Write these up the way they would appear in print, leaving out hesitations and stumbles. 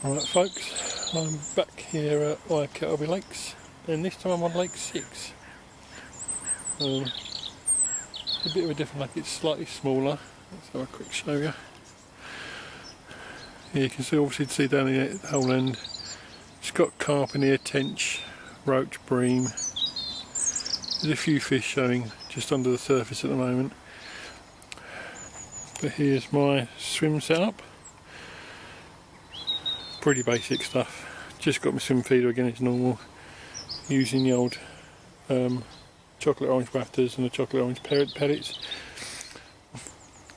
Alright folks, I'm back here at Eye Kettleby Lakes, and this time I'm on Lake 6. It's a bit of a different lake, it's slightly smaller. Let's have a quick show you. Here you can see, obviously see down here at the whole end, it's got carp in here, tench, roach, bream. There's a few fish showing just under the surface at the moment. But here's my swim setup. Pretty basic stuff. Just got my swim feeder again as normal, using the old chocolate orange wafters and the chocolate orange pellets.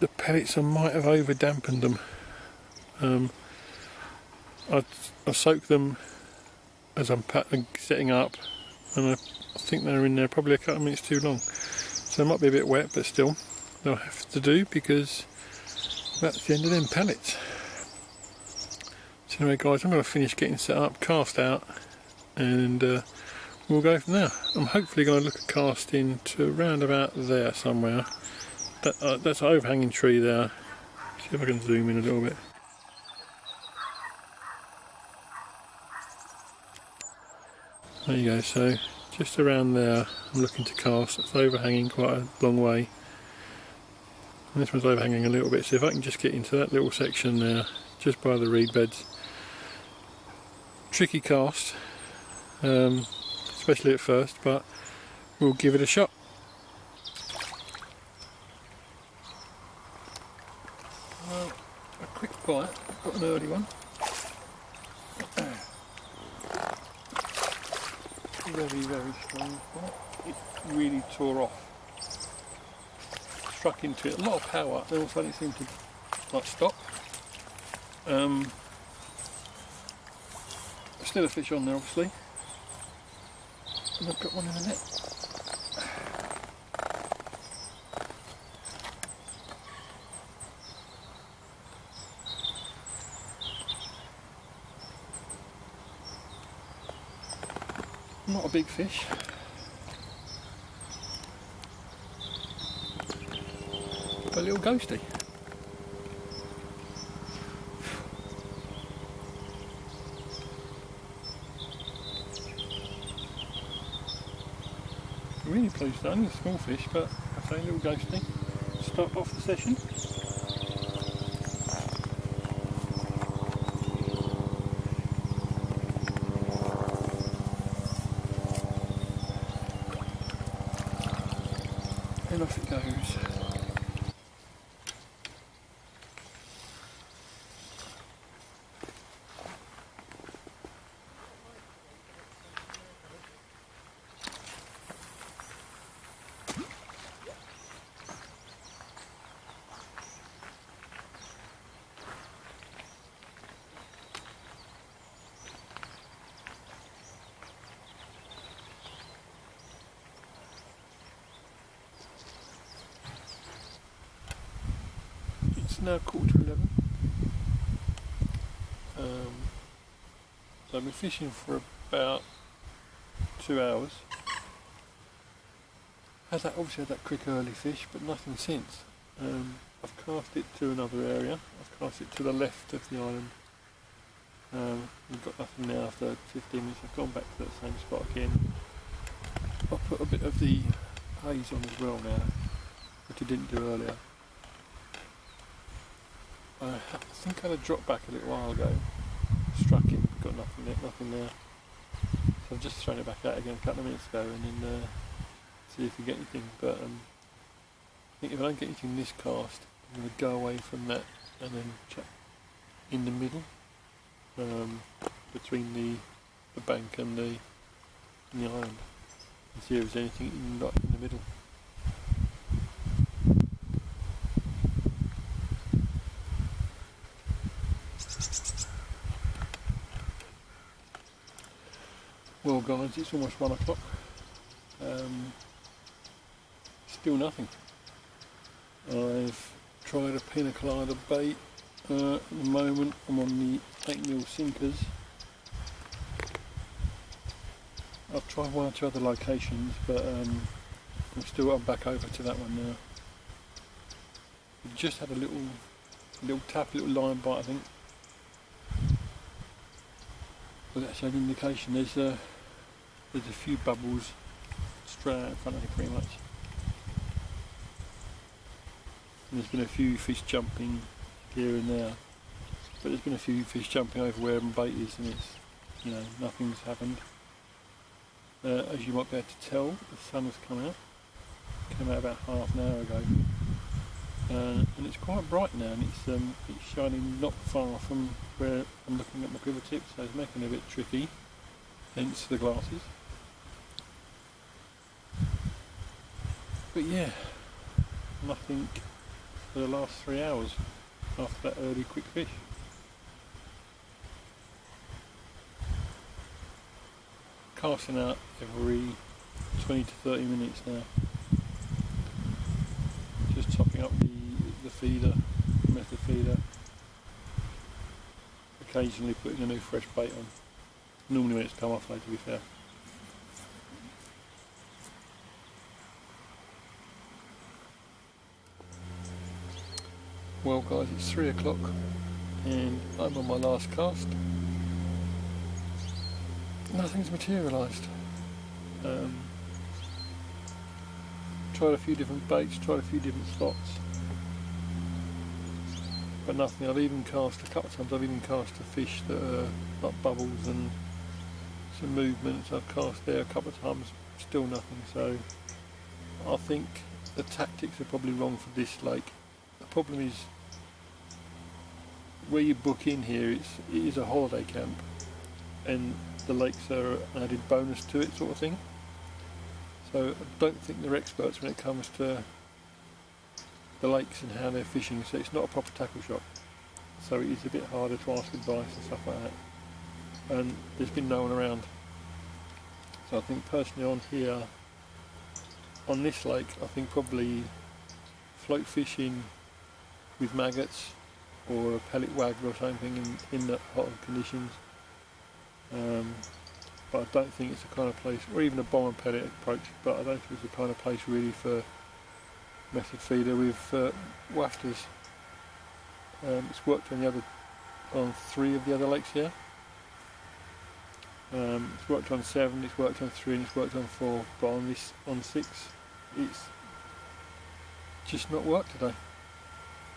The pellets, I might have over dampened them. I soaked them as I'm setting up, and I think they're in there probably a couple of minutes too long, so they might be a bit wet, but still they'll have to do because that's the end of them pellets. So anyway guys, I'm going to finish getting set up, cast out, and we'll go from there. I'm hopefully going to look at casting to around about there somewhere. That's an overhanging tree there. See if I can zoom in a little bit. There you go, so just around there I'm looking to cast. It's overhanging quite a long way. And this one's overhanging a little bit, so if I can just get into that little section there, just by the reed beds. Tricky cast, especially at first, but we'll give it a shot. Well, a quick bite, I've got an early one. Very strong bite. It really tore off. Struck into it, a lot of power, then all of a sudden it seemed to like stop. Still a fish on there obviously, and I've got one in the net. Not a big fish, but a little ghosty. Really pleased though, only a small fish, but I say a little ghosty. Start off the session. And off it goes. It's now 11:15. So I've been fishing for about 2 hours. Obviously had that quick early fish, but nothing since. I've cast it to another area. I've cast it to the left of the island. We've got nothing now after 15 minutes. I've gone back to that same spot again. I'll put a bit of the haze on as well now, which I didn't do earlier. I think I had dropped back a little while ago, struck it, got nothing there. So I've just thrown it back out again a couple of minutes ago and then see if we get anything. But I think if I don't get anything in this cast, I'm going to go away from that and then check in the middle, between the bank and the island, and see if there's anything in the middle. Well guys, it's almost 1 o'clock. Still nothing. I've tried a pina colada bait. At the moment I'm on the 8mm sinkers. I've tried 1 or 2 other locations, but I'm back over to that one now. We just had a little tap, a little line bite I think. But that's an indication. There's a few bubbles straight out in front of me pretty much. And there's been a few fish jumping here and there, but there's been a few fish jumping over where my bait is, and it's, you know, nothing's happened. As you might be able to tell, the sun has come out. It came out about half an hour ago, and it's quite bright now, and it's shining not far from where I'm looking at my quiver tip, so it's making it a bit tricky, hence the glasses. But yeah, nothing for the last 3 hours after that early quick fish. Casting out every 20 to 30 minutes now. Just topping up the feeder, method feeder. Occasionally putting a new fresh bait on. Normally when it's come off though, to be fair. Well guys, it's 3 o'clock and I'm on my last cast. Nothing's materialised. Tried a few different baits, tried a few different spots, but nothing. I've even cast a couple of times, I've even cast a fish that are like bubbles and some movements. I've cast there a couple of times, still nothing. So I think the tactics are probably wrong for this lake. The problem is where you book in here, it is a holiday camp, and the lakes are an added bonus to it, sort of thing. So I don't think they're experts when it comes to the lakes and how they're fishing, so it's not a proper tackle shop. So it is a bit harder to ask advice and stuff like that. And there's been no one around. So I think personally on here, on this lake, I think probably float fishing with maggots or a pellet wagger or something in the hot conditions. But I don't think it's the kind of place, or even a bomb and pellet approach, but I don't think it's the kind of place really for method feeder with wafters. It's worked on 3 of the other lakes here. It's worked on 7, it's worked on 3, and it's worked on 4, but on 6 it's just not worked today.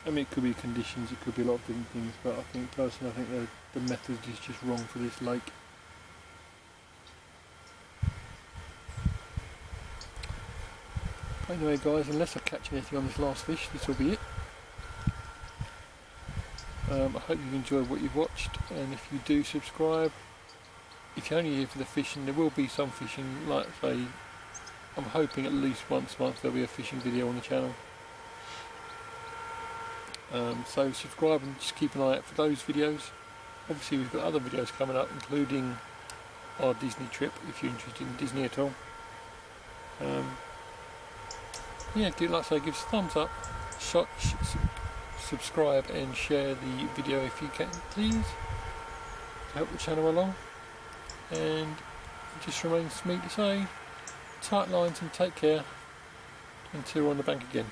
I mean, it could be conditions, it could be a lot of different things, but I think personally, I think the method is just wrong for this lake. Anyway guys, unless I catch anything on this last fish, this will be it. I hope you've enjoyed what you've watched, and if you do, subscribe. If you're only here for the fishing, there will be some fishing, like say, I'm hoping at least once a month there'll be a fishing video on the channel. So subscribe and just keep an eye out for those videos. Obviously we've got other videos coming up, including our Disney trip, if you're interested in Disney at all. Yeah, like I say, give us a thumbs up, subscribe and share the video if you can, please, to help the channel along. And it just remains for me to say, tight lines and take care until we're on the bank again.